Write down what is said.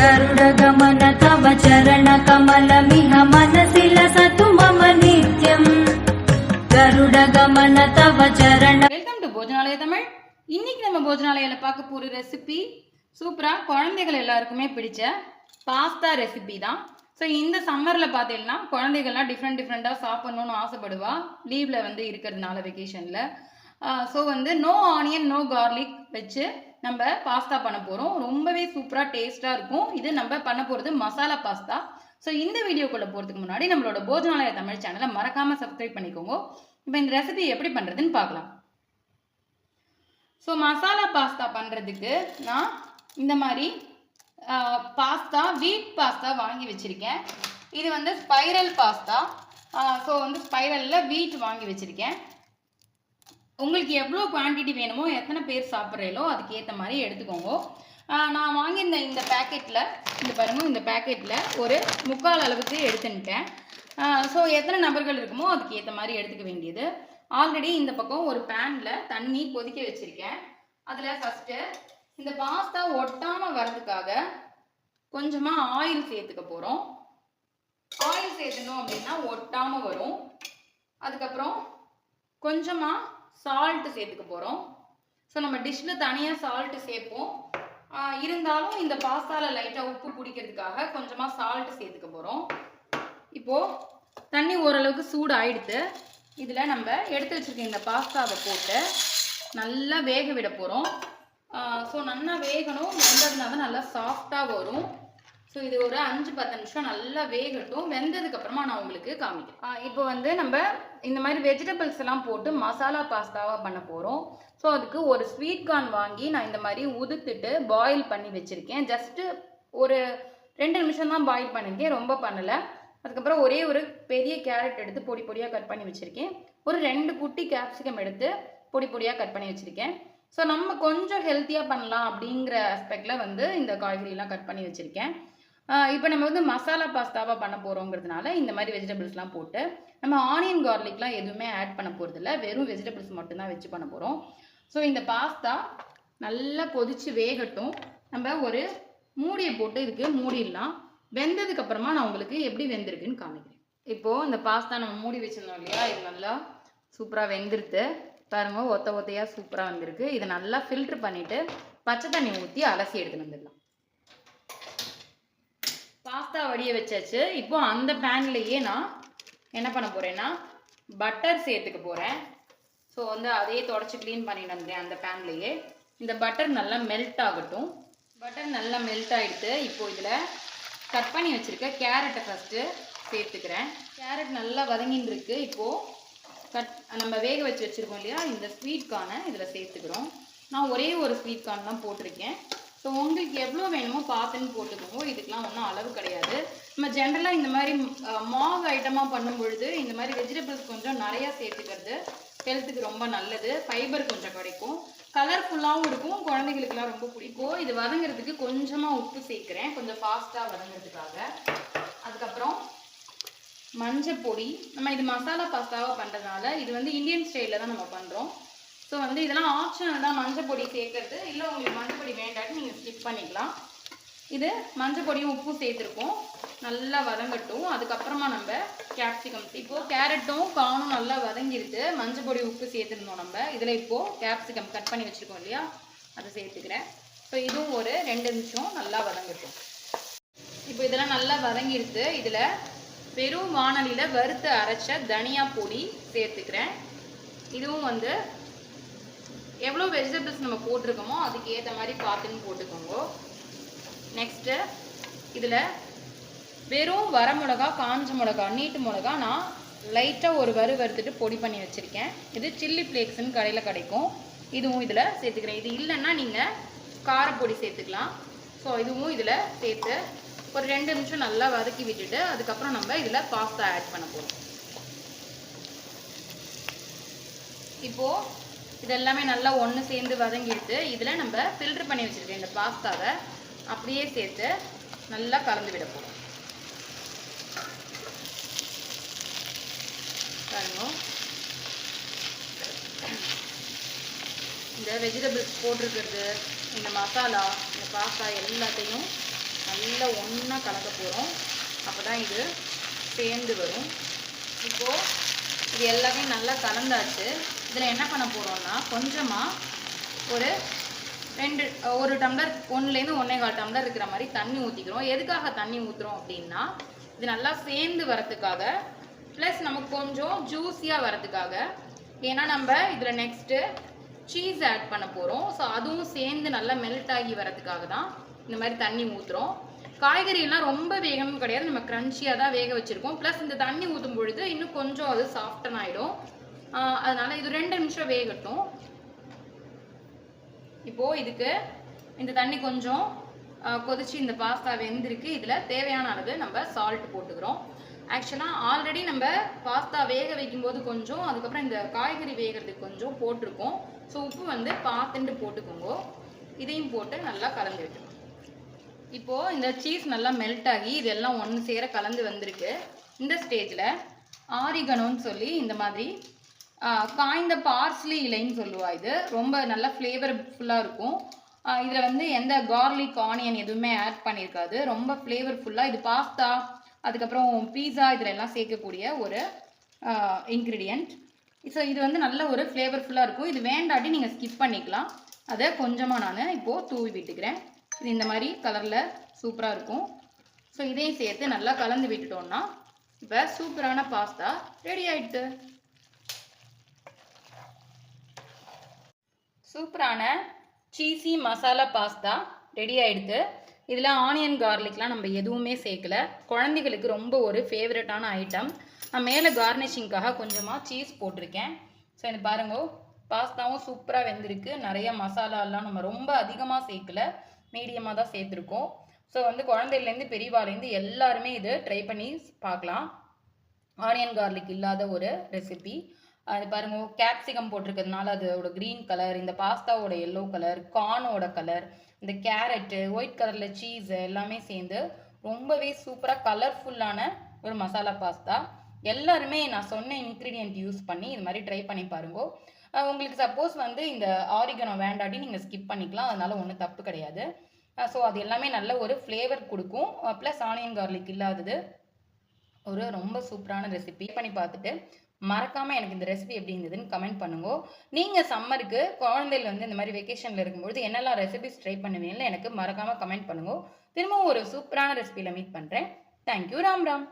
गरुडगमन तव चरणकमलमिह मनसि लसतु मम नित्यम् गरुडगमन तव चरण। Welcome to Bhojanalaya Tamil. இன்னைக்கு நம்ம போஜனாலயில பார்க்க போற ரெசிபி சூப்பரா குழந்தைகள் எல்லாருக்குமே பிடிச்ச பாஸ்தா ரெசிபி தான். ஸோ இந்த சம்மரில் பார்த்தீங்கன்னா குழந்தைகள்லாம் டிஃப்ரெண்ட்டாக சாப்பிட்ணுன்னு ஆசைப்படுவா, லீவில் வந்து இருக்கிறதுனால வெக்கேஷனில். ஸோ வந்து நோ ஆனியன் நோ கார்லிக் வச்சு நம்ம பாஸ்தா பண்ண போகிறோம். ரொம்பவே சூப்பராக டேஸ்ட்டாக இருக்கும். இது நம்ம பண்ண போகிறது மசாலா பாஸ்தா. ஸோ இந்த வீடியோக்குள்ளே போகிறதுக்கு முன்னாடி நம்மளோட போஜனாலய தமிழ் சேனலை மறக்காமல் சப்ஸ்கிரைப் பண்ணிக்கோங்க. இப்போ இந்த ரெசிபி எப்படி பண்ணுறதுன்னு பார்க்கலாம். ஸோ மசாலா பாஸ்தா பண்ணுறதுக்கு நான் இந்த மாதிரி பாஸ்தா வீட் பாஸ்தா வாங்கி வச்சுருக்கேன். இது வந்து ஸ்பைரல் பாஸ்தா. ஸோ வந்து ஸ்பைரலில் வீட் வாங்கி வச்சுருக்கேன். உங்களுக்கு எவ்வளோ குவான்டிட்டி வேணுமோ, எத்தனை பேர் சாப்பிட்றீங்களோ அதுக்கு ஏற்ற மாதிரி எடுத்துக்கோங்க. நான் வாங்கியிருந்த இந்த பேக்கெட்டில் இந்த பாருங்கள், இந்த பேக்கெட்டில் ஒரு 3/4 அளவுக்கு எடுத்துன்ட்டேன். ஸோ எத்தனை நபர்கள் இருக்குமோ அதுக்கு ஏற்ற மாதிரி எடுத்துக்க வேண்டியது. ஆல்ரெடி இந்த பக்கம் ஒரு பேனில் தண்ணி கொதிக்க வச்சுருக்கேன். அதில் ஃபஸ்ட்டு இந்த பாஸ்தா ஒட்டாமல் வர்றதுக்காக கொஞ்சமாக ஆயில் சேர்த்துக்க போகிறோம். ஆயில் சேர்த்துனோம் அப்படின்னா ஒட்டாமல் வரும். அதுக்கப்புறம் கொஞ்சமாக சால்ட்டு சேர்த்துக்க போகிறோம். ஸோ நம்ம டிஷ்ஷில் தனியாக சால்ட்டு சேர்ப்போம், இருந்தாலும் இந்த பாஸ்தாவில் லைட்டாக உப்பு பிடிக்கிறதுக்காக கொஞ்சமாக சால்ட்டு சேர்த்துக்க போகிறோம். இப்போது தண்ணி ஓரளவுக்கு சூடு ஆகிடுது. இதில் நம்ம எடுத்து வச்சுருக்க இந்த பாஸ்தாவை போட்டு நல்லா வேக விட போகிறோம். ஸோ நல்லா வேகணும், வெந்ததுனா தான் நல்லா சாஃப்டாக வரும். ஸோ இது ஒரு 5-10 நிமிஷம் நல்லா வேகட்டும். வெந்ததுக்கப்புறமா நான் உங்களுக்கு காமிக்கிறேன். இப்போ வந்து நம்ம இந்த மாதிரி வெஜிடபிள்ஸ் எல்லாம் போட்டு மசாலா பாஸ்தாவாக பண்ண போகிறோம். ஸோ அதுக்கு ஒரு ஸ்வீட் கார்ன் வாங்கி நான் இந்த மாதிரி உதுத்துட்டு பாயில் பண்ணி வச்சுருக்கேன். ஜஸ்ட்டு ஒரு 2 நிமிஷம் தான் பாயில் பண்ணியிருக்கேன், ரொம்ப பண்ணலை. அதுக்கப்புறம் ஒரே ஒரு பெரிய கேரட் எடுத்து பொடி பொடியாக கட் பண்ணி வச்சுருக்கேன். ஒரு 2 குட்டி கேப்சிகம் எடுத்து பொடி பொடியாக கட் பண்ணி வச்சுருக்கேன். ஸோ நம்ம கொஞ்சம் ஹெல்த்தியாக பண்ணலாம் அப்படிங்கிற ஆஸ்பெக்டில் வந்து இந்த காய்கறிலாம் கட் பண்ணி வச்சுருக்கேன். இப்போ நம்ம வந்து மசாலா பாஸ்தாவாக பண்ண போகிறோங்கிறதுனால இந்த மாதிரி வெஜிடபிள்ஸ்லாம் போட்டு நம்ம ஆனியன் கார்லிக்லாம் எதுவுமே ஆட் பண்ண போகிறதில்ல, வெறும் வெஜிடபிள்ஸ் மட்டும்தான் வச்சு பண்ண போகிறோம். ஸோ இந்த பாஸ்தா நல்லா கொதித்து வேகட்டும். நம்ம ஒரு மூடியை போட்டு இதுக்கு மூடிடலாம். வெந்ததுக்கப்புறமா நான் உங்களுக்கு எப்படி வெந்திருக்குன்னு காமிக்கிறேன். இப்போது இந்த பாஸ்தா நம்ம மூடி வச்சுருந்தோம் இல்லையா, இது நல்லா சூப்பராக வெந்துருது. பாருங்கள், ஒத்தையாக சூப்பராக வந்திருக்கு. இதை நல்லா ஃபில்ட்ரு பண்ணிவிட்டு பச்சை தண்ணி ஊற்றி அலசி எடுத்துன்னு வந்துடலாம். பாஸ்தா வடிய வச்சாச்சு. இப்போ அந்த பேன்லேயே நான் என்ன பண்ண போகிறேன்னா பட்டர் சேர்த்துக்க போகிறேன். ஸோ வந்து அதையே தொடச்சி க்ளீன் பண்ணிட்டு வந்தேன் அந்த பேன்லேயே. இந்த பட்டர் நல்லா மெல்ட் ஆகட்டும். பட்டர் நல்லா மெல்ட் ஆகிடுது. இப்போது இதில் கட் பண்ணி வச்சுருக்க கேரட்டை ஃபஸ்ட்டு சேர்த்துக்கிறேன். கேரட் நல்லா வதங்கின்னு இருக்கு. இப்போது நம்ம வேக வச்சு வச்சுருக்கோம் இல்லையா, இந்த ஸ்வீட் கார்னை இதில் சேர்த்துக்கிறோம். நான் ஒரே ஒரு ஸ்வீட் கார்ன் தான் போட்டிருக்கேன். ஸோ உங்களுக்கு எவ்வளோ வேணுமோ பார்த்துன்னு போட்டுக்கோங்க. இதுக்கெலாம் ஒன்றும் அளவு கிடையாது. நம்ம ஜென்ரலாக இந்த மாதிரி மாவு ஐட்டமாக பண்ணும் பொழுது இந்த மாதிரி வெஜிடபிள்ஸ் கொஞ்சம் நிறையா சேர்த்துக்கிறது ஹெல்த்துக்கு ரொம்ப நல்லது. ஃபைபர் கொஞ்சம் கிடைக்கும், கலர்ஃபுல்லாகவும் இருக்கும், குழந்தைகளுக்கெல்லாம் ரொம்ப பிடிக்கும். இது வதங்கிறதுக்கு கொஞ்சமாக உப்பு சேர்க்குறேன், கொஞ்சம் ஃபாஸ்ட்டாக வதங்கிறதுக்காக. அதுக்கப்புறம் மஞ்சள் பொடி. நம்ம இது மசாலா பாஸ்தாவாக பண்ணுறதுனால இது வந்து இந்தியன் ஸ்டைலில் தான் நம்ம பண்ணுறோம். ஸோ வந்து இதெல்லாம் ஆப்ஷனல் தான் மஞ்சள் பொடி சேர்க்கறது. இல்லை உங்களுக்கு மஞ்சள் பொடி வேண்டாட்டு நீங்கள் ஸ்கிப் பண்ணிக்கலாம். இது மஞ்சள் பொடியும் உப்பு சேர்த்துருக்கோம். நல்லா வதங்கட்டும். அதுக்கப்புறமா நம்ம கேப்சிகம், இப்போது கேரட்டும் கார்னும் நல்லா வதங்கிடுது. மஞ்சள் பொடி உப்பு சேர்த்துருந்தோம் நம்ம. இதில் இப்போது கேப்சிகம் கட் பண்ணி வச்சுருக்கோம் இல்லையா, அதை சேர்த்துக்கிறேன். ஸோ இதுவும் ஒரு 2 நிமிஷம் நல்லா வதங்கட்டும். இப்போ இதெல்லாம் நல்லா வதங்கிடுது. இதில் வெறும் வாணலியில் வறுத்து அரைச்ச தனியா பொடி சேர்த்துக்கிறேன். இதுவும் வந்து எவ்வளோ வெஜிடபிள்ஸ் நம்ம போட்டிருக்கோமோ அதுக்கு ஏற்ற மாதிரி பார்த்துன்னு போட்டுக்கோங்க. நெக்ஸ்ட்டு இதில் வெறும் வரமிளகா, காஞ்ச மிளகா, நீட்டு மிளகா நான் லைட்டாக ஒரு வறுத்துட்டு பொடி பண்ணி வச்சுருக்கேன். இது சில்லி ஃப்ளேக்ஸ்ன்னு கடையில் கிடைக்கும். இதுவும் இதில் சேர்த்துக்கிறேன். இது இல்லைன்னா நீங்கள் காரப்பொடி சேர்த்துக்கலாம். ஸோ இதுவும் இதில் சேர்த்து ஒரு 2 நிமிஷம் நல்லா வதக்கி விட்டுட்டு அதுக்கப்புறம் நம்ம இதில் பாஸ்தா ஆட் பண்ண போகிறோம். இப்போது இதெல்லாமே நல்லா ஒன்று சேர்ந்து வதங்கிடுது. இதில் நம்ம ஃபில்ட்ரு பண்ணி வச்சுருக்கேன் இந்த பாஸ்தாவை அப்படியே சேர்த்து நல்லா கலந்து விட போகிறோம். பாருங்க, இந்த வெஜிடபிள்ஸ் போட்டிருக்கிறது, இந்த மசாலா, இந்த பாஸ்தா எல்லாத்தையும் நல்லா ஒன்றா கலக்க போகிறோம். அப்போ தான் இது சேர்ந்து வரும். இப்போது இது எல்லாமே நல்லா கலந்தாச்சு. இதில் என்ன பண்ண போகிறோம்னா கொஞ்சமாக ஒரு டம்ளர் 1லேருந்து 1.25 டம்ளர் இருக்கிற மாதிரி தண்ணி ஊற்றிக்கிறோம். எதுக்காக தண்ணி ஊற்றுறோம் அப்படின்னா இது நல்லா சேர்ந்து வரத்துக்காக, ப்ளஸ் நமக்கு கொஞ்சம் ஜூஸியாக வரதுக்காக. ஏன்னா நம்ம இதில் நெக்ஸ்ட்டு சீஸ் ஆட் பண்ண போகிறோம். ஸோ அதுவும் சேர்ந்து நல்லா மெல்ட் ஆகி வரதுக்காக தான் இந்த மாதிரி தண்ணி ஊற்றுறோம். காய்கறியெல்லாம் ரொம்ப வேகணும் கிடையாது, நம்ம க்ரன்ச்சியாக தான் வேக வச்சுருக்கோம். ப்ளஸ் இந்த தண்ணி ஊற்றும் பொழுது இன்னும் கொஞ்சம் அது சாஃப்டன் ஆகிடும். அதனால் இது 2 நிமிஷம் வேகட்டும். இப்போது இதுக்கு இந்த தண்ணி கொஞ்சம் கொதிச்சு இந்த பாஸ்தா வெந்திருக்கு. இதில் தேவையான அளவு நம்ம சால்ட் போட்டுக்கிறோம். ஆக்சுவலாக ஆல்ரெடி நம்ம பாஸ்தா வேக வைக்கும்போது கொஞ்சம், அதுக்கப்புறம் இந்த காய்கறி வேகிறதுக்கு கொஞ்சம் போட்டிருக்கோம். ஸோ உப்பு வந்து பார்த்துட்டு போட்டுக்கோங்க. இதையும் போட்டு நல்லா கலந்து விட்டுருக்கோம். இப்போது இந்த சீஸ் நல்லா மெல்ட் ஆகி இதெல்லாம் ஒன்று சேர கலந்து வந்திருக்கு. இந்த ஸ்டேஜில் ஆரிகனோன்னு சொல்லி இந்த மாதிரி காய்ந்த பார்ஸ்லி இலைன்னு சொல்லுவா. இது ரொம்ப நல்லா ஃப்ளேவர்ஃபுல்லாக இருக்கும். இதில் வந்து எந்த கார்லிக் ஆனியன் எதுவுமே ஆட் பண்ணியிருக்காது. ரொம்ப ஃப்ளேவர்ஃபுல்லாக இது பாஸ்தா அதுக்கப்புறம் பீஸா இதில் எல்லாம் சேர்க்கக்கூடிய ஒரு இன்க்ரீடியண்ட். ஸோ இது வந்து நல்ல ஒரு ஃப்ளேவர்ஃபுல்லாக இருக்கும். இது வேண்டாட்டி நீங்கள் ஸ்கிப் பண்ணிக்கலாம். அதை கொஞ்சமாக நான் இப்போது தூவி விட்டுக்கிறேன். இது இந்த மாதிரி கலரில் சூப்பராக இருக்கும். ஸோ இதையும் சேர்த்து நல்லா கலந்து விட்டுட்டோம்னா இப்போ சூப்பரான பாஸ்தா ரெடி ஆகிடுது. சூப்பரான சீஸி மசாலா பாஸ்தா ரெடி ஆகிடுது. இதில் ஆனியன் கார்லிக்லாம் நம்ம எதுவுமே சேர்க்கல. குழந்தைகளுக்கு ரொம்ப ஒரு ஃபேவரட்டான ஐட்டம். நான் மேலே கார்னிஷிங்காக கொஞ்சமாக சீஸ் போட்டிருக்கேன். ஸோ இது பாருங்க, பாஸ்தாவும் சூப்பராக வெந்திருக்கு. நிறைய மசாலாலாம் நம்ம ரொம்ப அதிகமாக சேர்க்கல, மீடியமாக தான் சேர்த்துருக்கோம். ஸோ வந்து குழந்தையிலேருந்து பெரியவாலேருந்து எல்லாருமே இது ட்ரை பண்ணி பார்க்கலாம். ஆனியன் கார்லிக் இல்லாத ஒரு ரெசிபி. அது பாருங்க, கேப்சிகம் போட்டிருக்கிறதுனால அதோட க்ரீன் கலர், இந்த பாஸ்தாவோட எல்லோ கலர், கார்னோட கலர், இந்த கேரட்டு, ஒயிட் கலரில் சீஸ் எல்லாமே சேர்ந்து ரொம்பவே சூப்பராக கலர்ஃபுல்லான ஒரு மசாலா பாஸ்தா. எல்லாருமே நான் சொன்ன இன்க்ரீடியன்ட் யூஸ் பண்ணி இது மாதிரி ட்ரை பண்ணி பாருங்க. உங்களுக்கு சப்போஸ் வந்து இந்த ஆரிகனோ வேண்டாட்டி நீங்கள் ஸ்கிப் பண்ணிக்கலாம், அதனால ஒன்றும் தப்பு கிடையாது. ஸோ அது எல்லாமே நல்ல ஒரு ஃப்ளேவர் கொடுக்கும். ப்ளஸ் ஆனியன் கார்லிக் இல்லாதது ஒரு ரொம்ப சூப்பரான ரெசிபி. பண்ணி பார்த்துட்டு மறக்காமல் எனக்கு இந்த ரெசிபி எப்படி இருந்ததுன்னு கமெண்ட் பண்ணுங்க. நீங்கள் சம்மருக்கு குழந்தைகள் வந்து இந்த மாதிரி வெக்கேஷனில் இருக்கும்போது என்னெல்லாம் ரெசிபிஸ் ட்ரை பண்ணுவீங்கன்னு எனக்கு மறக்காமல் கமெண்ட் பண்ணுங்க. திரும்பவும் ஒரு சூப்பரான ரெசிபியில் மீட் பண்ணுறேன். தேங்க்யூ. ராம் ராம்.